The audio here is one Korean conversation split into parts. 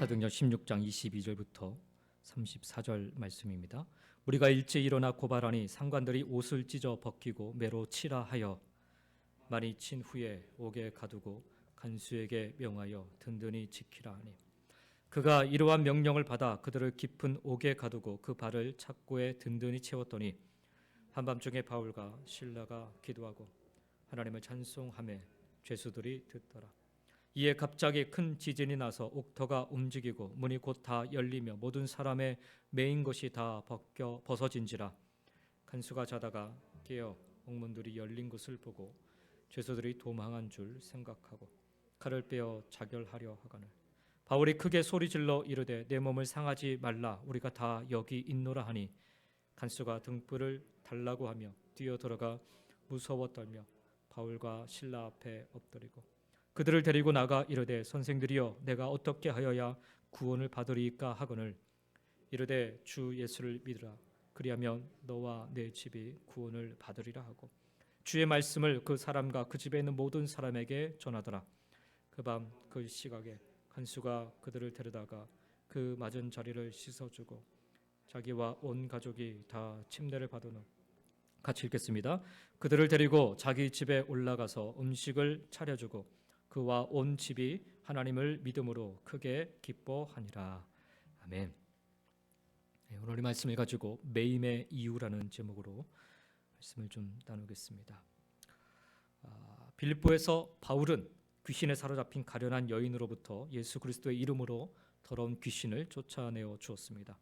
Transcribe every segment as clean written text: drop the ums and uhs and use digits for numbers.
사도행전 16장 22절부터 34절 말씀입니다. 우리가 일찍 일어나 고발하니 상관들이 옷을 찢어 벗기고 매로 치라 하여 많이 친 후에 옥에 가두고 간수에게 명하여 든든히 지키라 하니 그가 이러한 명령을 받아 그들을 깊은 옥에 가두고 그 발을 착고에 든든히 채웠더니 한밤중에 바울과 실라가 기도하고 하나님을 찬송하며 죄수들이 듣더라. 이에 갑자기 큰 지진이 나서 옥터가 움직이고 문이 곧 다 열리며 모든 사람의 매인 것이 다 벗어진지라. 간수가 자다가 깨어 옥문들이 열린 것을 보고 죄수들이 도망한 줄 생각하고 칼을 빼어 자결하려 하거늘 바울이 크게 소리질러 이르되 내 몸을 상하지 말라 우리가 다 여기 있노라 하니 간수가 등불을 달라고 하며 뛰어들어가 무서워 떨며 바울과 실라 앞에 엎드리고 그들을 데리고 나가 이르되 선생들이여 내가 어떻게 하여야 구원을 받으리이까 하거늘 이르되 주 예수를 믿으라 그리하면 너와 내 집이 구원을 받으리라 하고 주의 말씀을 그 사람과 그 집에 있는 모든 사람에게 전하더라. 그 밤 그 시각에 간수가 그들을 데려다가 그 맞은 자리를 씻어주고 자기와 온 가족이 다 침례를 받은 후 같이 읽겠습니다. 그들을 데리고 자기 집에 올라가서 음식을 차려주고 그와 온 집이 하나님을 믿음으로 크게 기뻐하니라. 아멘. 오늘 이 말씀을 가지고 매임의 이유라는 제목으로 말씀을 좀 나누겠습니다. 빌립보에서 바울은 귀신에 사로잡힌 가련한 여인으로부터 예수 그리스도의 이름으로 더러운 귀신을 쫓아내어 주었습니다.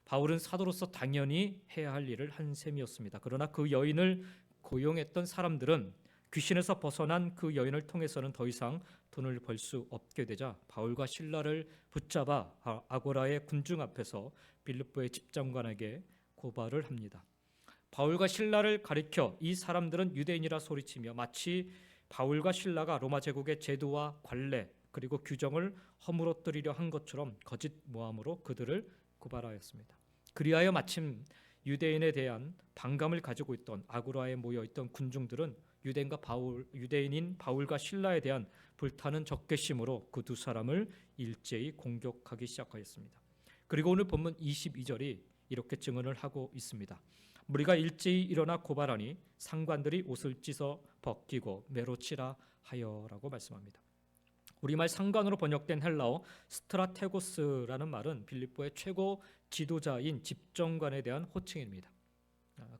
바울은 사도로서 당연히 해야 할 일을 한 셈이었습니다. 그러나 그 여인을 고용했던 사람들은 귀신에서 벗어난 그 여인을 통해서는 더 이상 돈을 벌 수 없게 되자 바울과 실라를 붙잡아 아고라의 군중 앞에서 빌립보의 집장관에게 고발을 합니다. 바울과 실라를 가리켜 이 사람들은 유대인이라 소리치며 마치 바울과 실라가 로마 제국의 제도와 관례 그리고 규정을 허물어뜨리려 한 것처럼 거짓 모함으로 그들을 고발하였습니다. 그리하여 마침 유대인에 대한 반감을 가지고 있던 아고라에 모여있던 군중들은 유대인인 바울과 실라에 대한 불타는 적개심으로 그 두 사람을 일제히 공격하기 시작하였습니다. 그리고 오늘 본문 22절이 이렇게 증언을 하고 있습니다. 우리가 일제히 일어나 고발하니 상관들이 옷을 찢어 벗기고 매로 치라 하여라고 말씀합니다. 우리말 상관으로 번역된 헬라어 스트라테고스라는 말은 빌립보의 최고 지도자인 집정관에 대한 호칭입니다.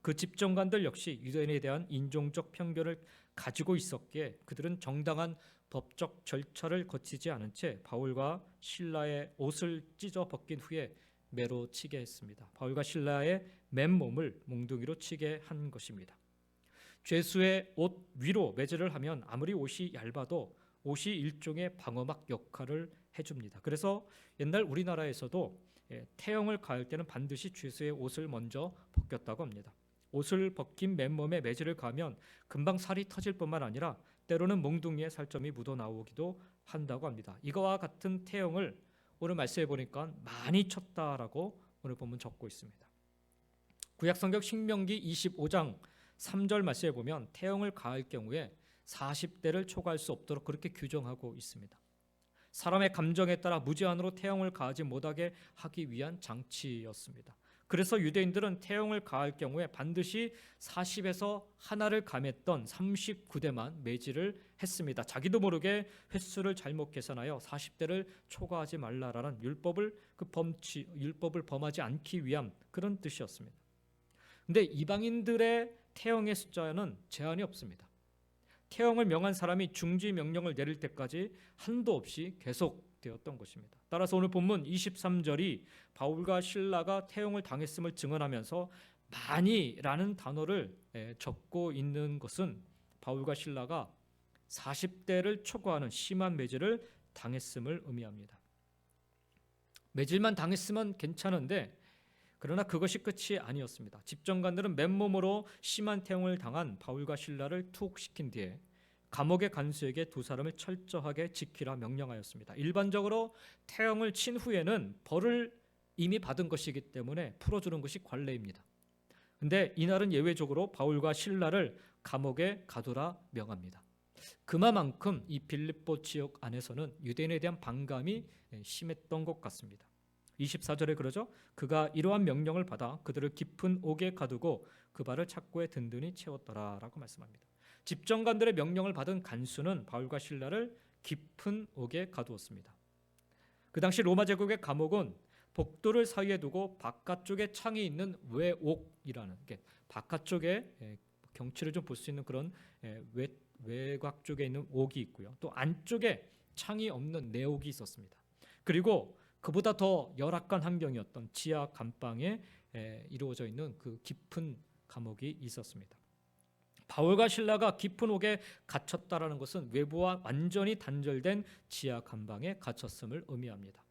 그 집정관들 역시 유대인에 대한 인종적 편견을 가지고 있었기에 그들은 정당한 법적 절차를 거치지 않은 채 바울과 실라의 옷을 찢어 벗긴 후에 매로 치게 했습니다. 바울과 실라의 맨몸을 몽둥이로 치게 한 것입니다. 죄수의 옷 위로 매질을 하면 아무리 옷이 얇아도 옷이 일종의 방어막 역할을 해줍니다. 그래서 옛날 우리나라에서도 태형을 가할 때는 반드시 죄수의 옷을 먼저 벗겼다고 합니다. 옷을 벗긴 맨몸에 매질을 가하면 금방 살이 터질 뿐만 아니라 때로는 몽둥이에 살점이 묻어나오기도 한다고 합니다. 이거와 같은 태형을 오늘 말씀해 보니까 많이 쳤다라고 오늘 본문 적고 있습니다. 구약성경 신명기 25장 3절 말씀해 보면 태형을 가할 경우에 40대를 초과할 수 없도록 그렇게 규정하고 있습니다. 사람의 감정에 따라 무제한으로 태형을 가하지 못하게 하기 위한 장치였습니다. 그래서 유대인들은 태형을 가할 경우에 반드시 40에서 하나를 감했던 39대만 매질을 했습니다. 자기도 모르게 횟수를 잘못 계산하여 40대를 초과하지 말라라는 율법을 범하지 않기 위한 그런 뜻이었습니다. 그런데 이방인들의 태형의 숫자는 제한이 없습니다. 태형을 명한 사람이 중지 명령을 내릴 때까지 한도 없이 계속되었던 것입니다. 따라서 오늘 본문 23절이 바울과 실라가 태형을 당했음을 증언하면서 많이라는 단어를 적고 있는 것은 바울과 실라가 40대를 초과하는 심한 매질을 당했음을 의미합니다. 매질만 당했으면 괜찮은데 그러나 그것이 끝이 아니었습니다. 집정관들은 맨몸으로 심한 태형을 당한 바울과 실라를 투옥시킨 뒤에 감옥의 간수에게 두 사람을 철저하게 지키라 명령하였습니다. 일반적으로 태형을 친 후에는 벌을 이미 받은 것이기 때문에 풀어주는 것이 관례입니다. 그런데 이날은 예외적으로 바울과 실라를 감옥에 가두라 명합니다. 그만큼 이 빌립보 지역 안에서는 유대인에 대한 반감이 심했던 것 같습니다. 24절에 그러죠. 그가 이러한 명령을 받아 그들을 깊은 옥에 가두고 그 발을 착고에 든든히 채웠더라라고 말씀합니다. 집정관들의 명령을 받은 간수는 바울과 실라를 깊은 옥에 가두었습니다. 그 당시 로마 제국의 감옥은 복도를 사이에 두고 바깥쪽에 창이 있는 외옥이라는 게 바깥쪽에 경치를 좀 볼 수 있는 그런 외곽 쪽에 있는 옥이 있고요. 또 안쪽에 창이 없는 내옥이 있었습니다. 그리고 그보다 더 열악한 환경이었던 지하 감방에 이루어져 있는 그 깊은 감옥이 있었습니다. 바울과 실라가 깊은 옥에 갇혔다라는 것은 외부와 완전히 단절된 지하 감방에 갇혔음을 의미합니다.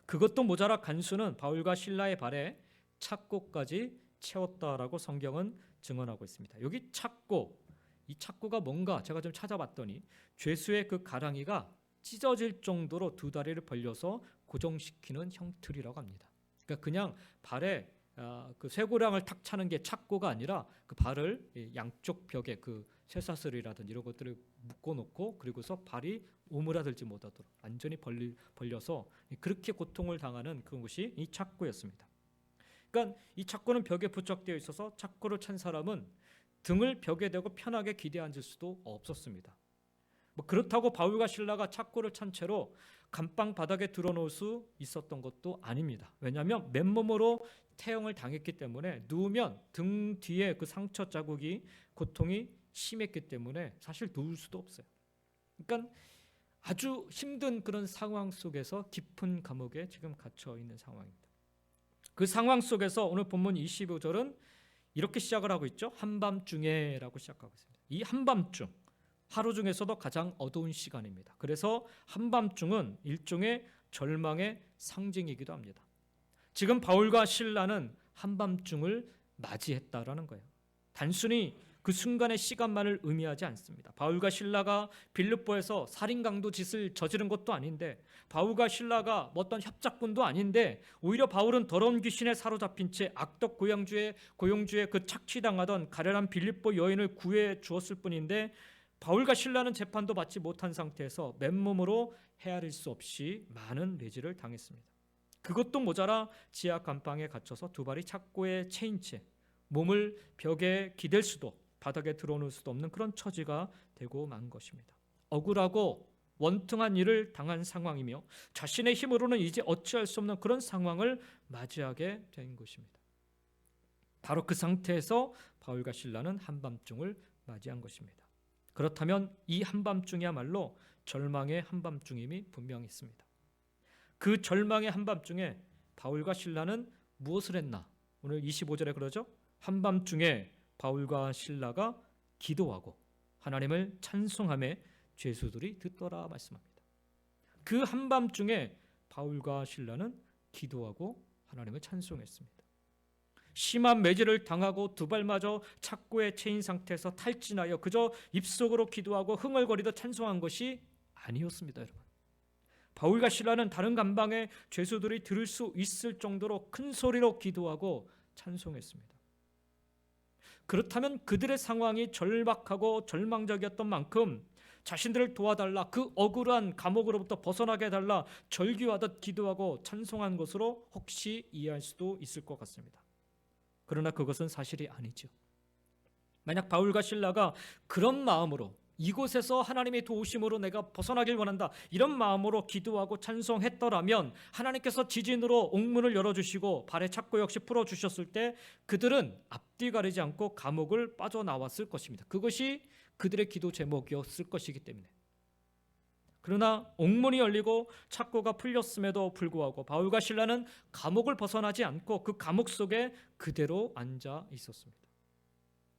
그것도 모자라 간수는 바울과 실라의 발에 착고까지 채웠다라고 성경은 증언하고 있습니다. 여기 착고, 이 착고가 뭔가 제가 좀 찾아봤더니 죄수의 그 가랑이가 찢어질 정도로 두 다리를 벌려서 고정시키는 형틀이라고 합니다. 그러니까 그냥 발에 그 쇠고랑을 탁 차는 게 착고가 아니라 그 발을 양쪽 벽에 그 쇠사슬이라든지 이런 것들을 묶어놓고 그리고서 발이 오므라들지 못하도록 완전히 벌려서 그렇게 고통을 당하는 그것이 이 착고였습니다. 그러니까 이 착고는 벽에 부착되어 있어서 착고를 찬 사람은 등을 벽에 대고 편하게 기대 앉을 수도 없었습니다. 그렇다고 바울과 실라가 착고를 찬 채로 감방 바닥에 드러놓을 수 있었던 것도 아닙니다. 왜냐하면 맨몸으로 태형을 당했기 때문에 누우면 등 뒤에 그 상처 자국이 고통이 심했기 때문에 사실 누울 수도 없어요. 그러니까 아주 힘든 그런 상황 속에서 깊은 감옥에 지금 갇혀 있는 상황입니다. 그 상황 속에서 오늘 본문 25절은 이렇게 시작을 하고 있죠. 한밤중에라고 시작하고 있습니다. 이 한밤중, 하루 중에서도 가장 어두운 시간입니다. 그래서 한밤중은 일종의 절망의 상징이기도 합니다. 지금 바울과 실라는 한밤중을 맞이했다라는 거예요. 단순히 그 순간의 시간만을 의미하지 않습니다. 바울과 실라가 빌립보에서 살인강도 짓을 저지른 것도 아닌데, 바울과 실라가 어떤 협작꾼도 아닌데, 오히려 바울은 더러운 귀신에 사로잡힌 채 악덕 고용주의 그 착취당하던 가련한 빌립보 여인을 구해 주었을 뿐인데, 바울과 실라는 재판도 받지 못한 상태에서 맨몸으로 헤아릴 수 없이 많은 매질을 당했습니다. 그것도 모자라 지하 감방에 갇혀서 두 발이 착고에 채인 채 몸을 벽에 기댈 수도 바닥에 드러놓을 수도 없는 그런 처지가 되고 만 것입니다. 억울하고 원통한 일을 당한 상황이며 자신의 힘으로는 이제 어찌할 수 없는 그런 상황을 맞이하게 된 것입니다. 바로 그 상태에서 바울과 실라는 한밤중을 맞이한 것입니다. 그렇다면 이 한밤중이야말로 절망의 한밤중임이 분명히 있습니다. 그 절망의 한밤중에 바울과 실라는 무엇을 했나? 오늘 25절에 그러죠. 한밤중에 바울과 실라가 기도하고 하나님을 찬송하며 죄수들이 듣더라 말씀합니다. 그 한밤중에 바울과 실라는 기도하고 하나님을 찬송했습니다. 심한 매질을 당하고 두 발마저 착고에 채인 상태에서 탈진하여 그저 입속으로 기도하고 흥얼거리듯 찬송한 것이 아니었습니다. 여러분, 바울과 실라는 다른 감방의 죄수들이 들을 수 있을 정도로 큰 소리로 기도하고 찬송했습니다. 그렇다면 그들의 상황이 절박하고 절망적이었던 만큼 자신들을 도와달라, 그 억울한 감옥으로부터 벗어나게 해달라 절규하듯 기도하고 찬송한 것으로 혹시 이해할 수도 있을 것 같습니다. 그러나 그것은 사실이 아니죠. 만약 바울과 실라가 그런 마음으로 이곳에서 하나님의 도우심으로 내가 벗어나길 원한다, 이런 마음으로 기도하고 찬송했더라면 하나님께서 지진으로 옥문을 열어주시고 발의 착고 역시 풀어주셨을 때 그들은 앞뒤 가리지 않고 감옥을 빠져나왔을 것입니다. 그것이 그들의 기도 제목이었을 것이기 때문에. 그러나 옥문이 열리고 착고가 풀렸음에도 불구하고 바울과 실라는 감옥을 벗어나지 않고 그 감옥 속에 그대로 앉아 있었습니다.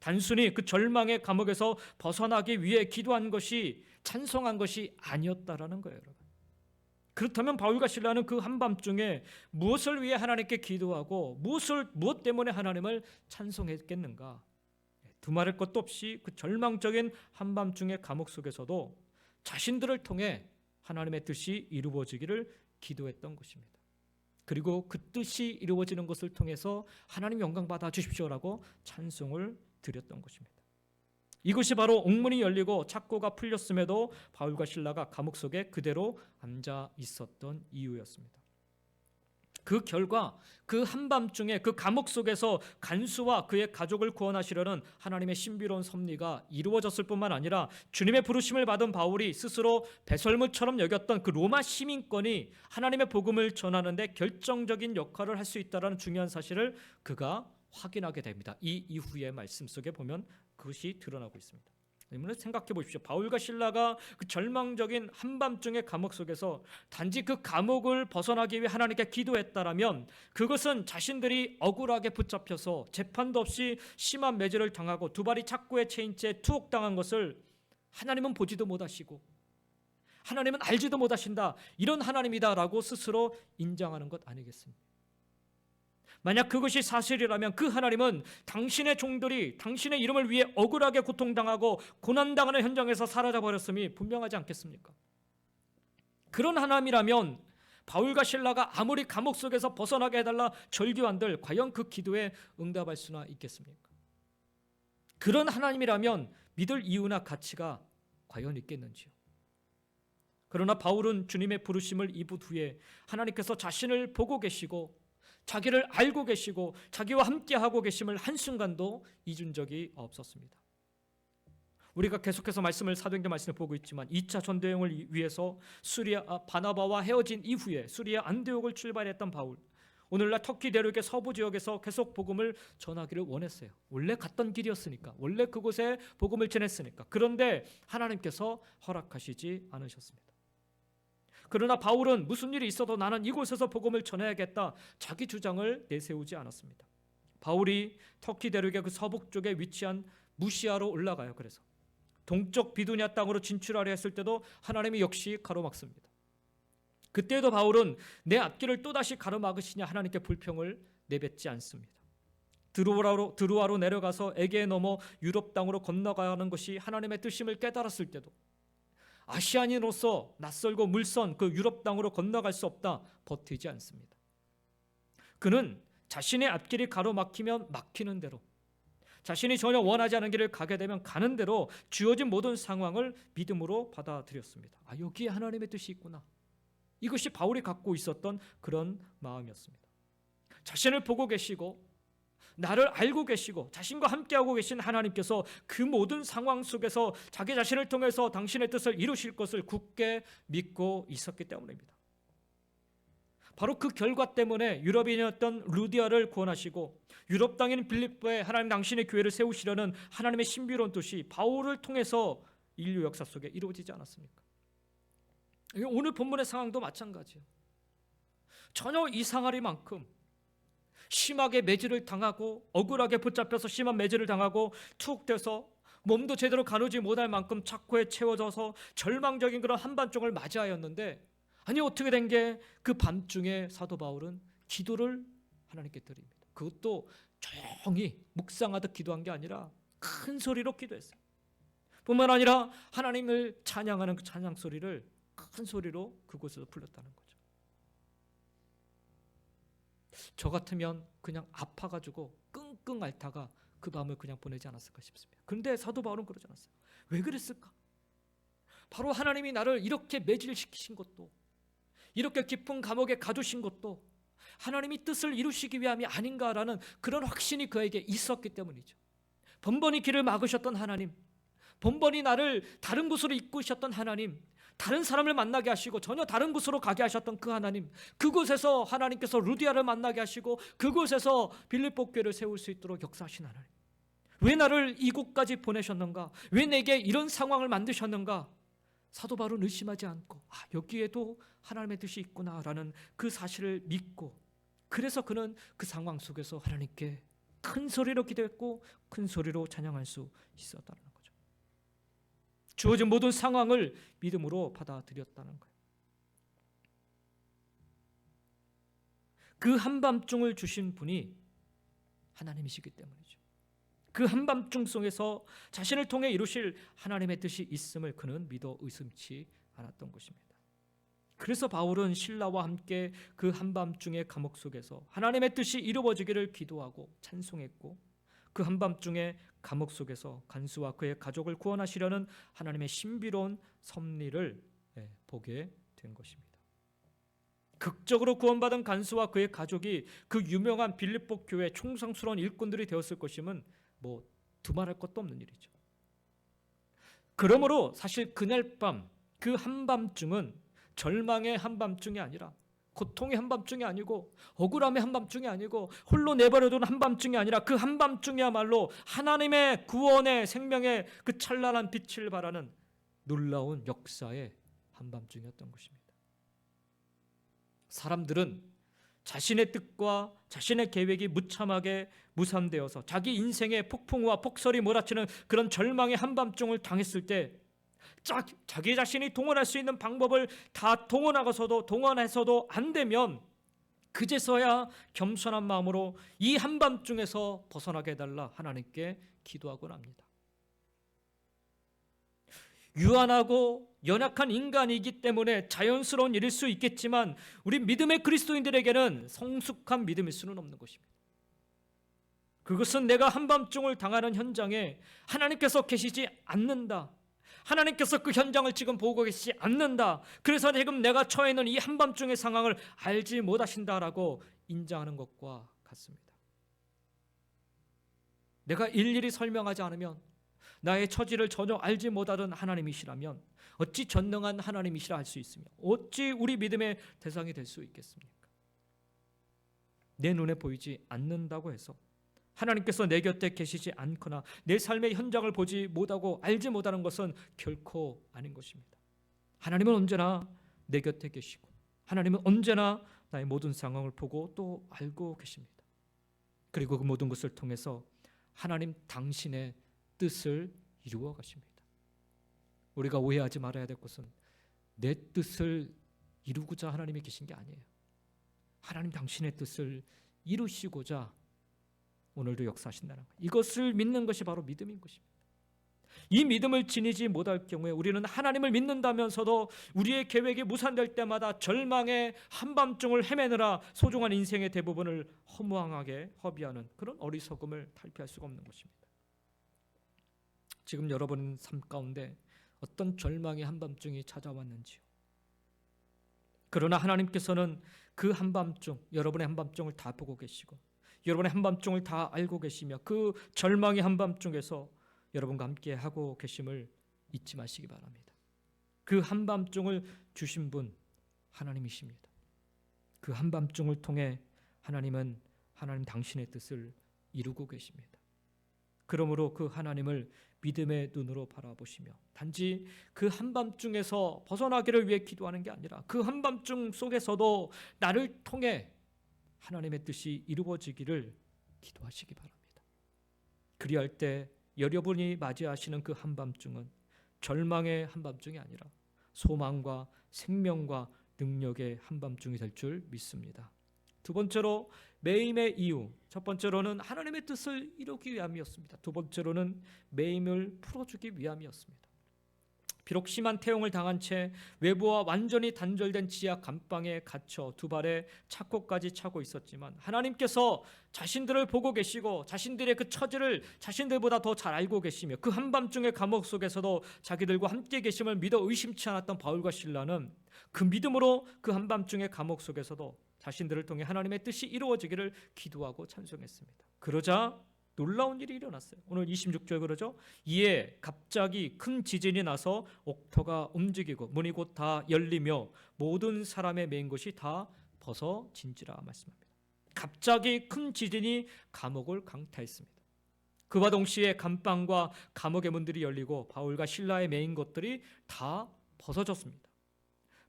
단순히 그 절망의 감옥에서 벗어나기 위해 기도한 것이, 찬송한 것이 아니었다라는 거예요, 여러분. 그렇다면 바울과 실라는 그 한밤중에 무엇을 위해 하나님께 기도하고 무엇 때문에 하나님을 찬송했겠는가? 두말할 것도 없이 그 절망적인 한밤중의 감옥 속에서도 자신들을 통해 하나님의 뜻이 이루어지기를 기도했던 것입니다. 그리고 그 뜻이 이루어지는 것을 통해서 하나님 영광 받아 주십시오라고 찬송을 드렸던 것입니다. 이것이 바로 옥문이 열리고 착고가 풀렸음에도 바울과 실라가 감옥 속에 그대로 앉아 있었던 이유였습니다. 그 결과 그 한밤중에 그 감옥 속에서 간수와 그의 가족을 구원하시려는 하나님의 신비로운 섭리가 이루어졌을 뿐만 아니라 주님의 부르심을 받은 바울이 스스로 배설물처럼 여겼던 그 로마 시민권이 하나님의 복음을 전하는 데 결정적인 역할을 할 수 있다는 중요한 사실을 그가 확인하게 됩니다. 이 이후의 말씀 속에 보면 그것이 드러나고 있습니다. 여러분 생각해 보십시오. 바울과 실라가 그 절망적인 한밤중의 감옥 속에서 단지 그 감옥을 벗어나기 위해 하나님께 기도했다라면 그것은 자신들이 억울하게 붙잡혀서 재판도 없이 심한 매질을 당하고 두 발이 착고에 채인 채 투옥당한 것을 하나님은 보지도 못하시고 하나님은 알지도 못하신다, 이런 하나님이다라고 스스로 인정하는 것 아니겠습니까? 만약 그것이 사실이라면 그 하나님은 당신의 종들이 당신의 이름을 위해 억울하게 고통당하고 고난당하는 현장에서 사라져버렸음이 분명하지 않겠습니까? 그런 하나님이라면 바울과 실라가 아무리 감옥 속에서 벗어나게 해달라 절규한들 과연 그 기도에 응답할 수나 있겠습니까? 그런 하나님이라면 믿을 이유나 가치가 과연 있겠는지요? 그러나 바울은 주님의 부르심을 입은 후에 하나님께서 자신을 보고 계시고 자기를 알고 계시고 자기와 함께하고 계심을 한순간도 잊은 적이 없었습니다. 우리가 계속해서 사도행전 말씀을 보고 있지만 2차 전도여행을 위해서 바나바와 헤어진 이후에 수리아 안디옥을 출발했던 바울, 오늘날 터키 대륙의 서부 지역에서 계속 복음을 전하기를 원했어요. 원래 갔던 길이었으니까, 원래 그곳에 복음을 전했으니까. 그런데 하나님께서 허락하시지 않으셨습니다. 그러나 바울은 무슨 일이 있어도 나는 이곳에서 복음을 전해야겠다, 자기 주장을 내세우지 않았습니다. 바울이 터키 대륙의 그 서북쪽에 위치한 무시아로 올라가요. 그래서 동쪽 비두냐 땅으로 진출하려 했을 때도 하나님이 역시 가로막습니다. 그때도 바울은 내 앞길을 또다시 가로막으시냐 하나님께 불평을 내뱉지 않습니다. 드루아로 내려가서 에게에 넘어 유럽 땅으로 건너가는 것이 하나님의 뜻임을 깨달았을 때도 아시아인으로서 낯설고 물선 그 유럽 땅으로 건너갈 수 없다 버티지 않습니다. 그는 자신의 앞길이 가로막히면 막히는 대로, 자신이 전혀 원하지 않은 길을 가게 되면 가는 대로 주어진 모든 상황을 믿음으로 받아들였습니다. 여기에 하나님의 뜻이 있구나. 이것이 바울이 갖고 있었던 그런 마음이었습니다. 자신을 보고 계시고 나를 알고 계시고 자신과 함께하고 계신 하나님께서 그 모든 상황 속에서 자기 자신을 통해서 당신의 뜻을 이루실 것을 굳게 믿고 있었기 때문입니다. 바로 그 결과 때문에 유럽인이었던 루디아를 구원하시고 유럽 땅인 빌립보에 하나님 당신의 교회를 세우시려는 하나님의 신비로운 뜻이 바울을 통해서 인류 역사 속에 이루어지지 않았습니까? 오늘 본문의 상황도 마찬가지예요. 전혀 이상하리만큼 심하게 매질을 당하고 억울하게 붙잡혀서 심한 매질을 당하고 투옥돼서 몸도 제대로 가누지 못할 만큼 착고에 채워져서 절망적인 그런 한밤중을 맞이하였는데, 아니 어떻게 된 게 그 밤중에 사도 바울은 기도를 하나님께 드립니다. 그것도 조용히 묵상하듯 기도한 게 아니라 큰 소리로 기도했어요. 뿐만 아니라 하나님을 찬양하는 그 찬양 소리를 큰 소리로 그곳에서 불렀다는 거죠. 저 같으면 그냥 아파가지고 끙끙 앓다가 그 밤을 그냥 보내지 않았을까 싶습니다. 그런데 사도 바울은 그러지 않았어요. 왜 그랬을까? 바로 하나님이 나를 이렇게 매질시키신 것도, 이렇게 깊은 감옥에 가두신 것도 하나님이 뜻을 이루시기 위함이 아닌가라는 그런 확신이 그에게 있었기 때문이죠. 번번이 길을 막으셨던 하나님, 번번이 나를 다른 곳으로 이끄셨던 하나님, 다른 사람을 만나게 하시고 전혀 다른 곳으로 가게 하셨던 그 하나님, 그곳에서 하나님께서 루디아를 만나게 하시고 그곳에서 빌립보 교회를 세울 수 있도록 역사하신 하나님, 왜 나를 이곳까지 보내셨는가? 왜 내게 이런 상황을 만드셨는가? 사도 바울은 의심하지 않고 여기에도 하나님의 뜻이 있구나라는 그 사실을 믿고, 그래서 그는 그 상황 속에서 하나님께 큰 소리로 기도했고 큰 소리로 찬양할 수 있었다는 거죠. 주어진 모든 상황을 믿음으로 받아들였다는 거예요. 그 한밤중을 주신 분이 하나님이시기 때문이죠. 그 한밤중 속에서 자신을 통해 이루실 하나님의 뜻이 있음을 그는 믿어 의심치 않았던 것입니다. 그래서 바울은 신라와 함께 그 한밤중의 감옥 속에서 하나님의 뜻이 이루어지기를 기도하고 찬송했고, 그 한밤중에 감옥 속에서 간수와 그의 가족을 구원하시려는 하나님의 신비로운 섭리를 보게 된 것입니다. 극적으로 구원받은 간수와 그의 가족이 그 유명한 빌립보 교회 총성스러운 일꾼들이 되었을 것이면 뭐 두말할 것도 없는 일이죠. 그러므로 사실 그날 밤, 그 한밤중은 절망의 한밤중이 아니라, 고통의 한밤중이 아니고, 억울함의 한밤중이 아니고, 홀로 내버려둔 한밤중이 아니라 그 한밤중이야말로 하나님의 구원의 생명의 그 찬란한 빛을 발하는 놀라운 역사의 한밤중이었던 것입니다. 사람들은 자신의 뜻과 자신의 계획이 무참하게 무산되어서 자기 인생의 폭풍과 폭설이 몰아치는 그런 절망의 한밤중을 당했을 때 자기 자신이 동원할 수 있는 방법을 다 동원해서도 안 되면 그제서야 겸손한 마음으로 이 한밤중에서 벗어나게 해달라 하나님께 기도하곤 합니다. 유한하고 연약한 인간이기 때문에 자연스러운 일일 수 있겠지만 우리 믿음의 그리스도인들에게는 성숙한 믿음일 수는 없는 것입니다. 그것은 내가 한밤중을 당하는 현장에 하나님께서 계시지 않는다, 하나님께서 그 현장을 지금 보고 계시지 않는다, 그래서 지금 내가 처해 있는 이 한밤중의 상황을 알지 못하신다라고 인정하는 것과 같습니다. 내가 일일이 설명하지 않으면, 나의 처지를 전혀 알지 못하던 하나님이시라면 어찌 전능한 하나님이시라 할 수 있으며 어찌 우리 믿음의 대상이 될 수 있겠습니까? 내 눈에 보이지 않는다고 해서 하나님께서 내 곁에 계시지 않거나 내 삶의 현장을 보지 못하고 알지 못하는 것은 결코 아닌 것입니다. 하나님은 언제나 내 곁에 계시고 하나님은 언제나 나의 모든 상황을 보고 또 알고 계십니다. 그리고 그 모든 것을 통해서 하나님 당신의 뜻을 이루어 가십니다. 우리가 오해하지 말아야 될 것은 내 뜻을 이루고자 하나님이 계신 게 아니에요. 하나님 당신의 뜻을 이루시고자 오늘도 역사하신다는 것, 이것을 믿는 것이 바로 믿음인 것입니다. 이 믿음을 지니지 못할 경우에 우리는 하나님을 믿는다면서도 우리의 계획이 무산될 때마다 절망의 한밤중을 헤매느라 소중한 인생의 대부분을 허무하게 허비하는 그런 어리석음을 탈피할 수가 없는 것입니다. 지금 여러분 삶 가운데 어떤 절망의 한밤중이 찾아왔는지요. 그러나 하나님께서는 그 한밤중, 여러분의 한밤중을 다 보고 계시고 여러분의 한밤중을 다 알고 계시며 그 절망의 한밤중에서 여러분과 함께 하고 계심을 잊지 마시기 바랍니다. 그 한밤중을 주신 분 하나님이십니다. 그 한밤중을 통해 하나님은 하나님 당신의 뜻을 이루고 계십니다. 그러므로 그 하나님을 믿음의 눈으로 바라보시며 단지 그 한밤중에서 벗어나기를 위해 기도하는 게 아니라 그 한밤중 속에서도 나를 통해 하나님의 뜻이 이루어지기를 기도하시기 바랍니다. 그리할 때 여러분이 맞이하시는 그 한밤중은 절망의 한밤중이 아니라 소망과 생명과 능력의 한밤중이 될 줄 믿습니다. 두 번째로 매임의 이유, 첫 번째로는 하나님의 뜻을 이루기 위함이었습니다. 두 번째로는 매임을 풀어주기 위함이었습니다. 비록 심한 태움을 당한 채 외부와 완전히 단절된 지하 감방에 갇혀 두 발에 착고까지 차고 있었지만 하나님께서 자신들을 보고 계시고 자신들의 그 처지를 자신들보다 더 잘 알고 계시며 그 한밤중의 감옥 속에서도 자기들과 함께 계심을 믿어 의심치 않았던 바울과 실라는 그 믿음으로 그 한밤중의 감옥 속에서도 자신들을 통해 하나님의 뜻이 이루어지기를 기도하고 찬송했습니다. 그러자 놀라운 일이 일어났어요. 오늘 26절 그러죠. 이에 갑자기 큰 지진이 나서 옥터가 움직이고 문이 곧 다 열리며 모든 사람의 매인 것이 다 벗어진지라 말씀합니다. 갑자기 큰 지진이 감옥을 강타했습니다. 그와 동시에 감방과 감옥의 문들이 열리고 바울과 실라의 매인 것들이 다 벗어졌습니다.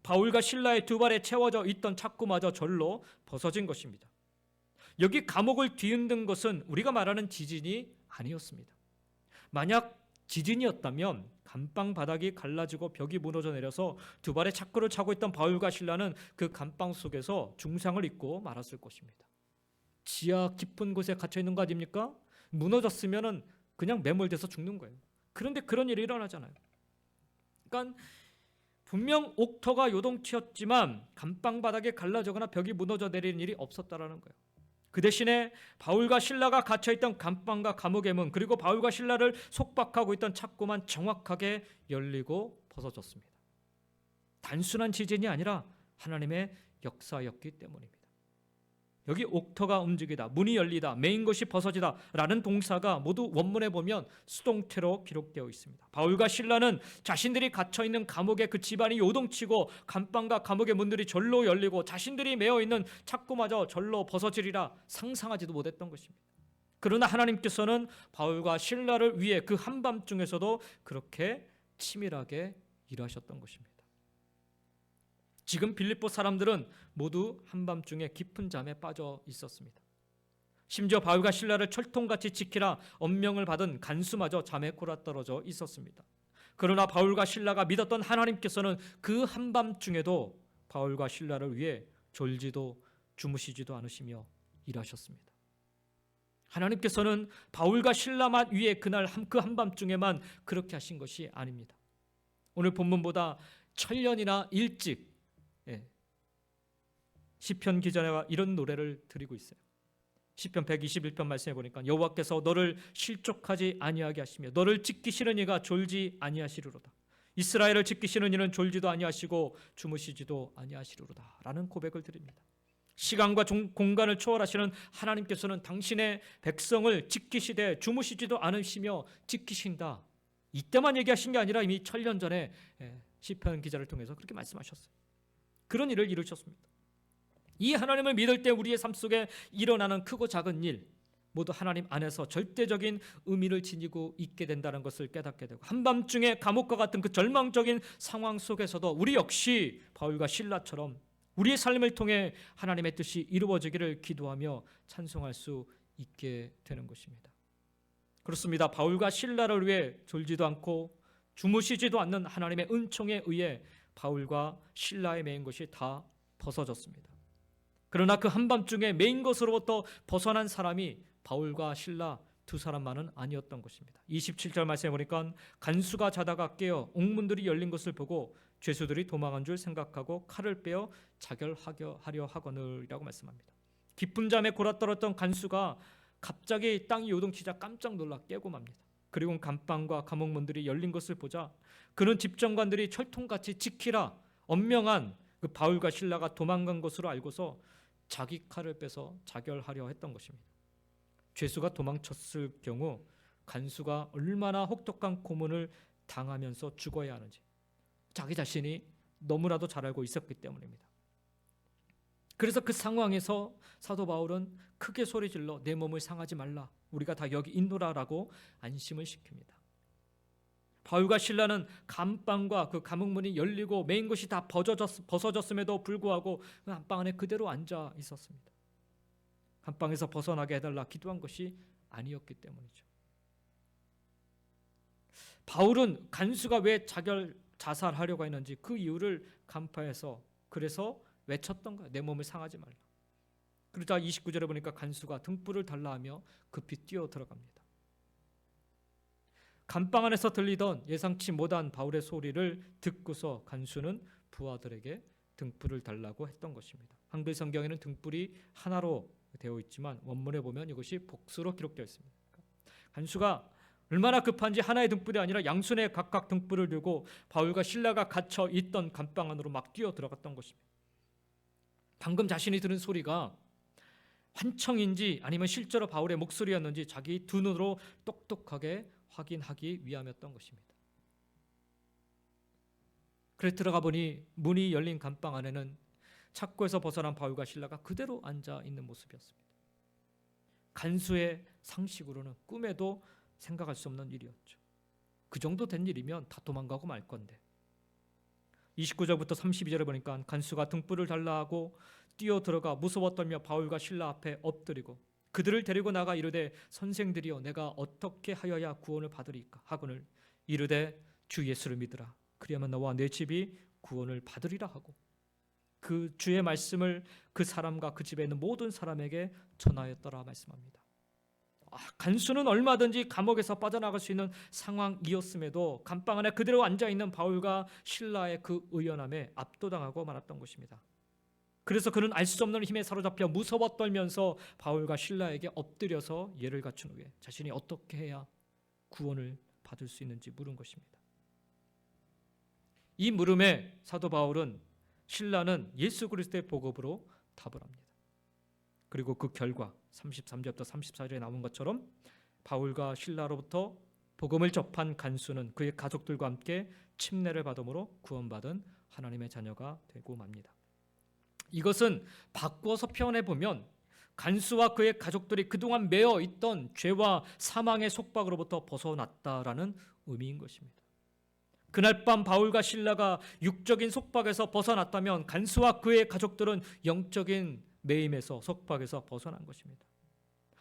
바울과 실라의 두 발에 채워져 있던 착고마저 절로 벗어진 것입니다. 여기 감옥을 뒤흔든 것은 우리가 말하는 지진이 아니었습니다. 만약 지진이었다면 감방 바닥이 갈라지고 벽이 무너져 내려서 두 발에 착고를 차고 있던 바울과 실라는 그 감방 속에서 중상을 입고 말았을 것입니다. 지하 깊은 곳에 갇혀 있는 거 아닙니까? 무너졌으면 그냥 매몰돼서 죽는 거예요. 그런데 그런 일이 일어나잖아요. 그러니까 분명 옥터가 요동치었지만 감방 바닥에 갈라지거나 벽이 무너져 내리는 일이 없었다라는 거예요. 그 대신에 바울과 신라가 갇혀있던 감방과 감옥의 문, 그리고 바울과 신라를 속박하고 있던 창고만 정확하게 열리고 벗어졌습니다. 단순한 지진이 아니라 하나님의 역사였기 때문입니다. 여기 옥터가 움직이다, 문이 열리다, 메인 것이 벗어지다 라는 동사가 모두 원문에 보면 수동태로 기록되어 있습니다. 바울과 신라는 자신들이 갇혀있는 감옥의 그 집안이 요동치고 감방과 감옥의 문들이 절로 열리고 자신들이 매어있는 창고마저 절로 벗어지리라 상상하지도 못했던 것입니다. 그러나 하나님께서는 바울과 신라를 위해 그 한밤중에서도 그렇게 치밀하게 일하셨던 것입니다. 지금 빌립보 사람들은 모두 한밤중에 깊은 잠에 빠져 있었습니다. 심지어 바울과 신라를 철통같이 지키라 엄명을 받은 간수마저 잠에 골아떨어져 있었습니다. 그러나 바울과 신라가 믿었던 하나님께서는 그 한밤중에도 바울과 신라를 위해 졸지도 주무시지도 않으시며 일하셨습니다. 하나님께서는 바울과 신라만 위해 그날 그 한밤중에만 그렇게 하신 것이 아닙니다. 오늘 본문보다 천년이나 일찍 시편 기자가 이런 노래를 드리고 있어요. 시편 121편 말씀해 보니까 여호와께서 너를 실족하지 아니하게 하시며 너를 지키시는 이가 졸지 아니하시리로다. 이스라엘을 지키시는 이는 졸지도 아니하시고 주무시지도 아니하시리로다 라는 고백을 드립니다. 시간과 공간을 초월하시는 하나님께서는 당신의 백성을 지키시되 주무시지도 않으시며 지키신다. 이때만 얘기하신 게 아니라 이미 천년 전에 시편 기자를 통해서 그렇게 말씀하셨어요. 그런 일을 이루셨습니다. 이 하나님을 믿을 때 우리의 삶 속에 일어나는 크고 작은 일 모두 하나님 안에서 절대적인 의미를 지니고 있게 된다는 것을 깨닫게 되고, 한밤중에 감옥과 같은 그 절망적인 상황 속에서도 우리 역시 바울과 신라처럼 우리의 삶을 통해 하나님의 뜻이 이루어지기를 기도하며 찬송할 수 있게 되는 것입니다. 그렇습니다. 바울과 신라를 위해 졸지도 않고 주무시지도 않는 하나님의 은총에 의해 바울과 신라의 매인 것이 다 벗어졌습니다. 그러나 그 한밤중에 매인 것으로부터 벗어난 사람이 바울과 신라 두 사람만은 아니었던 것입니다. 27절 말씀해 보니까 간수가 자다가 깨어 옥문들이 열린 것을 보고 죄수들이 도망한 줄 생각하고 칼을 빼어 자결하려 하거늘이라고 말씀합니다. 깊은 잠에 골아떨었던 간수가 갑자기 땅이 요동치자 깜짝 놀라 깨고 맙니다. 그리고 감방과 감옥문들이 열린 것을 보자 그는 집정관들이 철통같이 지키라 엄명한 그 바울과 신라가 도망간 것으로 알고서 자기 칼을 빼서 자결하려 했던 것입니다. 죄수가 도망쳤을 경우 간수가 얼마나 혹독한 고문을 당하면서 죽어야 하는지 자기 자신이 너무나도 잘 알고 있었기 때문입니다. 그래서 그 상황에서 사도 바울은 크게 소리질러 내 몸을 상하지 말라, 우리가 다 여기 있노라라고 안심을 시킵니다. 바울과 신라는 감방과 그 감옥문이 열리고 메인 것이 다 벗어졌음에도 불구하고 그 감방 안에 그대로 앉아 있었습니다. 감방에서 벗어나게 해달라 기도한 것이 아니었기 때문이죠. 바울은 간수가 왜 자살하려고 했는지 그 이유를 간파해서 그래서 외쳤던 거예요. 내 몸을 상하지 말라. 그러자 29절에 보니까 간수가 등불을 달라 하며 급히 뛰어 들어갑니다. 감방 안에서 들리던 예상치 못한 바울의 소리를 듣고서 간수는 부하들에게 등불을 달라고 했던 것입니다. 한글 성경에는 등불이 하나로 되어 있지만 원문에 보면 이것이 복수로 기록되어 있습니다. 간수가 얼마나 급한지 하나의 등불이 아니라 양손에 각각 등불을 들고 바울과 신라가 갇혀 있던 감방 안으로 막 뛰어 들어갔던 것입니다. 방금 자신이 들은 소리가 환청인지 아니면 실제로 바울의 목소리였는지 자기 두 눈으로 똑똑하게 확인하기 위함이었던 것입니다. 그래 들어가 보니 문이 열린 감방 안에는 창고에서 벗어난 바울과 신라가 그대로 앉아 있는 모습이었습니다. 간수의 상식으로는 꿈에도 생각할 수 없는 일이었죠. 그 정도 된 일이면 다 도망가고 말 건데. 29절부터 32절에 보니까 간수가 등불을 달라 하고 뛰어 들어가 무서워 떨며 바울과 신라 앞에 엎드리고 그들을 데리고 나가 이르되 선생들이여 내가 어떻게 하여야 구원을 받으리까 하거늘 이르되 주 예수를 믿으라 그리하면 너와 내 집이 구원을 받으리라 하고 그 주의 말씀을 그 사람과 그 집에 있는 모든 사람에게 전하였더라 말씀합니다. 간수는 얼마든지 감옥에서 빠져나갈 수 있는 상황이었음에도 감방 안에 그대로 앉아있는 바울과 신라의 그 의연함에 압도당하고 말았던 것입니다. 그래서 그는 알 수 없는 힘에 사로잡혀 무서워 떨면서 바울과 실라에게 엎드려서 예를 갖춘 후에 자신이 어떻게 해야 구원을 받을 수 있는지 물은 것입니다. 이 물음에 사도 바울은 신라는 예수 그리스도의 복음으로 답을 합니다. 그리고 그 결과 33절부터 34절에 나온 것처럼 바울과 신라로부터 복음을 접한 간수는 그의 가족들과 함께 침례를 받음으로 구원받은 하나님의 자녀가 되고 맙니다. 이것은 바꾸어서 표현해 보면 간수와 그의 가족들이 그동안 매여 있던 죄와 사망의 속박으로부터 벗어났다라는 의미인 것입니다. 그날 밤 바울과 실라가 육적인 속박에서 벗어났다면 간수와 그의 가족들은 영적인 매임에서 속박에서 벗어난 것입니다.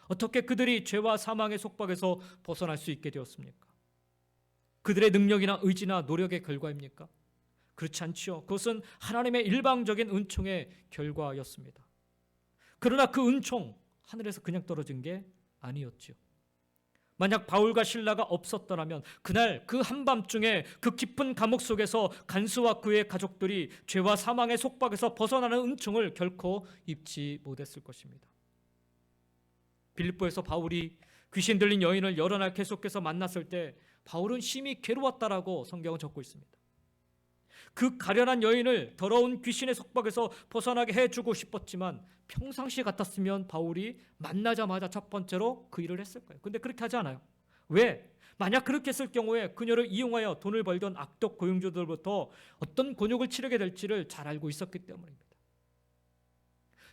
어떻게 그들이 죄와 사망의 속박에서 벗어날 수 있게 되었습니까? 그들의 능력이나 의지나 노력의 결과입니까? 그렇지 않지요. 그것은 하나님의 일방적인 은총의 결과였습니다. 그러나 그 은총 하늘에서 그냥 떨어진 게 아니었지요. 만약 바울과 실라가 없었더라면 그날 그 한밤중에 그 깊은 감옥 속에서 간수와 그의 가족들이 죄와 사망의 속박에서 벗어나는 은총을 결코 입지 못했을 것입니다. 빌립보에서 바울이 귀신 들린 여인을 여러 날 계속해서 만났을 때 바울은 심히 괴로웠다라고 성경은 적고 있습니다. 그 가련한 여인을 더러운 귀신의 속박에서 벗어나게 해주고 싶었지만 평상시 같았으면 바울이 만나자마자 첫 번째로 그 일을 했을 거예요. 근데 그렇게 하지 않아요. 왜? 만약 그렇게 했을 경우에 그녀를 이용하여 돈을 벌던 악독 고용주들로부터 어떤 곤욕을 치르게 될지를 잘 알고 있었기 때문입니다.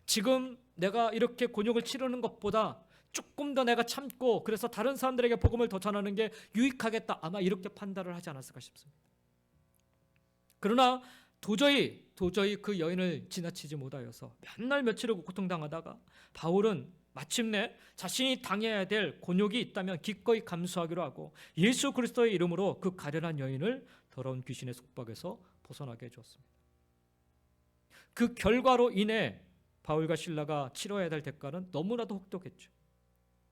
지금 내가 이렇게 곤욕을 치르는 것보다 조금 더 내가 참고 그래서 다른 사람들에게 복음을 더 전하는 게 유익하겠다, 아마 이렇게 판단을 하지 않았을까 싶습니다. 그러나 도저히 그 여인을 지나치지 못하여서 몇 날 며칠을 고통당하다가 바울은 마침내 자신이 당해야 될 곤욕이 있다면 기꺼이 감수하기로 하고 예수 그리스도의 이름으로 그 가련한 여인을 더러운 귀신의 속박에서 벗어나게 해주었습니다. 그 결과로 인해 바울과 실라가 치러야 될 대가는 너무나도 혹독했죠.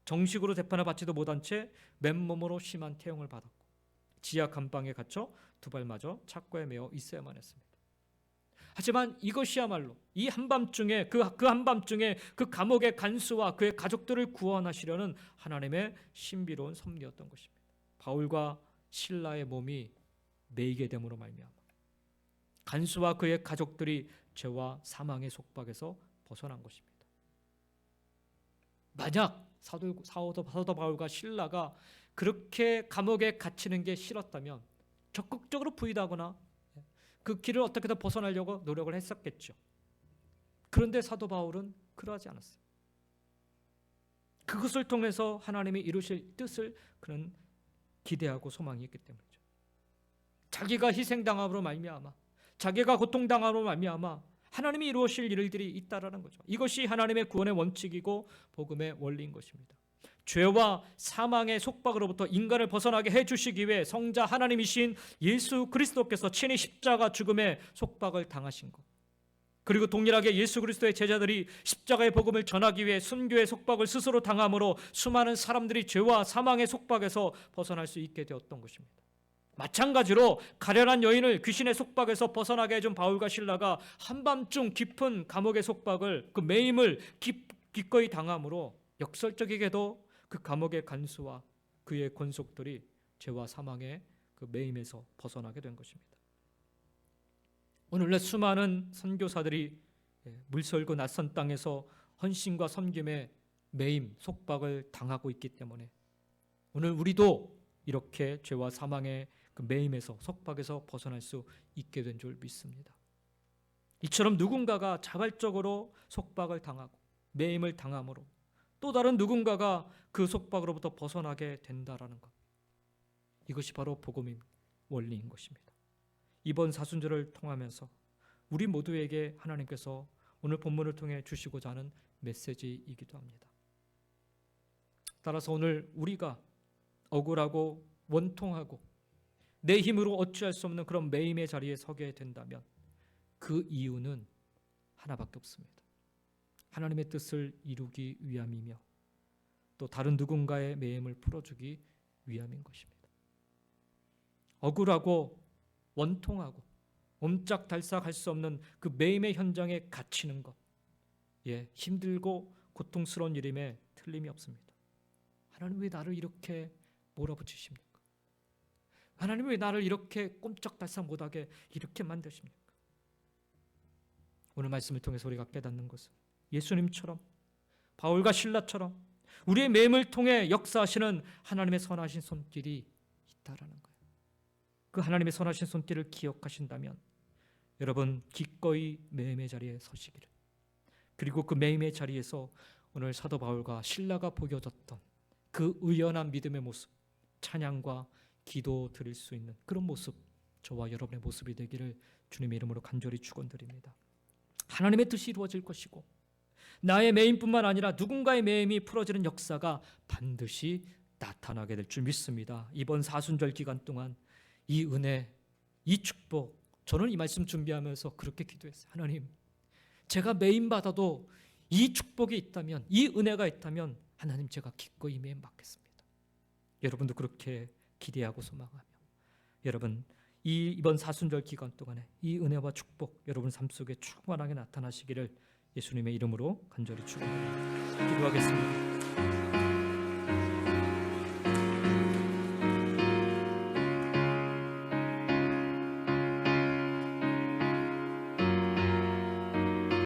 정식으로 재판을 받지도 못한 채 맨몸으로 심한 태형을 받았고 지하 감방에 갇혀 두 발마저 착고에 매어 있어야만 했습니다. 하지만 이것이야말로 이 한밤중에 그 한밤중에 그 감옥의 간수와 그의 가족들을 구원하시려는 하나님의 신비로운 섭리였던 것입니다. 바울과 실라의 몸이 매이게 됨으로 말미암아 간수와 그의 가족들이 죄와 사망의 속박에서 벗어난 것입니다. 만약 사도 바울과 실라가 그렇게 감옥에 갇히는 게 싫었다면 적극적으로 부인하거나 그 길을 어떻게든 벗어나려고 노력을 했었겠죠. 그런데 사도 바울은 그러하지 않았어요. 그것을 통해서 하나님이 이루실 뜻을 그는 기대하고 소망이 있기 때문이죠. 자기가 희생당함으로 말미암아, 자기가 고통당함으로 말미암아 하나님이 이루실 일들이 있다라는 거죠. 이것이 하나님의 구원의 원칙이고 복음의 원리인 것입니다. 죄와 사망의 속박으로부터 인간을 벗어나게 해주시기 위해 성자 하나님이신 예수 그리스도께서 친히 십자가 죽음의 속박을 당하신 것, 그리고 동일하게 예수 그리스도의 제자들이 십자가의 복음을 전하기 위해 순교의 속박을 스스로 당함으로 수많은 사람들이 죄와 사망의 속박에서 벗어날 수 있게 되었던 것입니다. 마찬가지로 가련한 여인을 귀신의 속박에서 벗어나게 해준 바울과 실라가 한밤중 깊은 감옥의 속박을, 그 매임을 기꺼이 당함으로 역설적이게도 그 감옥의 간수와 그의 권속들이 죄와 사망의 그 매임에서 벗어나게 된 것입니다. 오늘날 수많은 선교사들이 물설고 낯선 땅에서 헌신과 섬김의 매임, 속박을 당하고 있기 때문에 오늘 우리도 이렇게 죄와 사망의 그 매임에서, 속박에서 벗어날 수 있게 된 줄 믿습니다. 이처럼 누군가가 자발적으로 속박을 당하고 매임을 당함으로 또 다른 누군가가 그 속박으로부터 벗어나게 된다라는 것, 이것이 바로 복음의 원리인 것입니다. 이번 사순절을 통하면서 우리 모두에게 하나님께서 오늘 본문을 통해 주시고자 하는 메시지이기도 합니다. 따라서 오늘 우리가 억울하고 원통하고 내 힘으로 어찌할 수 없는 그런 매임의 자리에 서게 된다면 그 이유는 하나밖에 없습니다. 하나님의 뜻을 이루기 위함이며 또 다른 누군가의 매임을 풀어주기 위함인 것입니다. 억울하고 원통하고 옴짝달싹할 수 없는 그 매임의 현장에 갇히는 것, 힘들고 고통스러운 일임에 틀림이 없습니다. 하나님 왜 나를 이렇게 몰아붙이십니까? 하나님 왜 나를 이렇게 꼼짝달싹 못하게 이렇게 만드십니까? 오늘 말씀을 통해서 우리가 깨닫는 것은 예수님처럼, 바울과 실라처럼 우리의 매임을 통해 역사하시는 하나님의 선하신 손길이 있다라는 거예요. 그 하나님의 선하신 손길을 기억하신다면 여러분 기꺼이 매임의 자리에 서시기를, 그리고 그 매임의 자리에서 오늘 사도 바울과 실라가 보여줬던 그 의연한 믿음의 모습, 찬양과 기도 드릴 수 있는 그런 모습, 저와 여러분의 모습이 되기를 주님의 이름으로 간절히 축원드립니다. 하나님의 뜻이 이루어질 것이고 나의 매임뿐만 아니라 누군가의 매임이 풀어지는 역사가 반드시 나타나게 될 줄 믿습니다. 이번 사순절 기간 동안 이 은혜, 이 축복, 저는 이 말씀 준비하면서 그렇게 기도했어요. 하나님, 제가 매임받아도 이 축복이 있다면, 이 은혜가 있다면 하나님 제가 기꺼이 매임 받겠습니다. 여러분도 그렇게 기대하고 소망하며 여러분 이번 사순절 기간 동안에 이 은혜와 축복 여러분 삶 속에 충만하게 나타나시기를 예수님의 이름으로 간절히 축원합니다. 기도하겠습니다.